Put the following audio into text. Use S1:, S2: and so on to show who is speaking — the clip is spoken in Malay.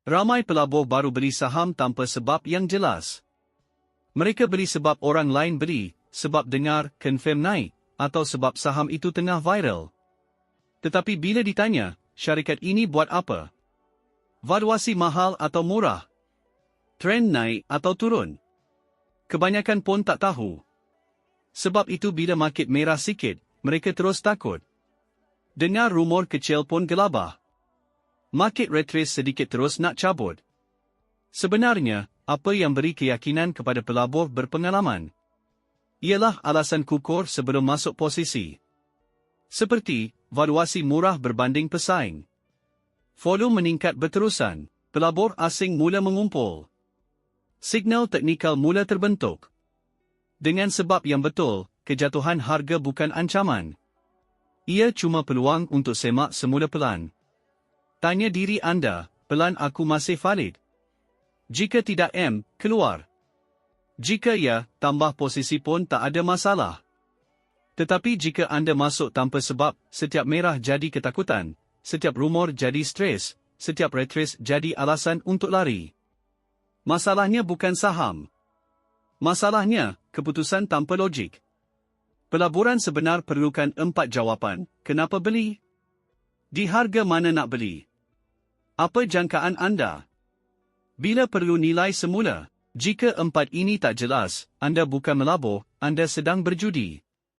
S1: Ramai pelabur baru beli saham tanpa sebab yang jelas. Mereka beli sebab orang lain beli, sebab dengar, confirm naik, atau sebab saham itu tengah viral. Tetapi bila ditanya, syarikat ini buat apa? Valuasi mahal atau murah? Trend naik atau turun? Kebanyakan pun tak tahu. Sebab itu bila market merah sikit, mereka terus takut. Dengar rumor kecil pun gelabah. Market retrace sedikit terus nak cabut. Sebenarnya, apa yang beri keyakinan kepada pelabur berpengalaman? Ialah alasan kukur sebelum masuk posisi. Seperti, valuasi murah berbanding pesaing. Volume meningkat berterusan, pelabur asing mula mengumpul. Signal teknikal mula terbentuk. Dengan sebab yang betul, kejatuhan harga bukan ancaman. Ia cuma peluang untuk semak semula pelan. Tanya diri anda, pelan aku masih valid? Jika tidak keluar. Jika ya, tambah posisi pun tak ada masalah. Tetapi jika anda masuk tanpa sebab, setiap merah jadi ketakutan, setiap rumor jadi stres, setiap retrace jadi alasan untuk lari. Masalahnya bukan saham. Masalahnya, keputusan tanpa logik. Pelaburan sebenar perlukan 4 jawapan, kenapa beli? Di harga mana nak beli? Apa jangkaan anda? Bila perlu nilai semula? Jika 4 ini tak jelas, anda bukan melabur, anda sedang berjudi.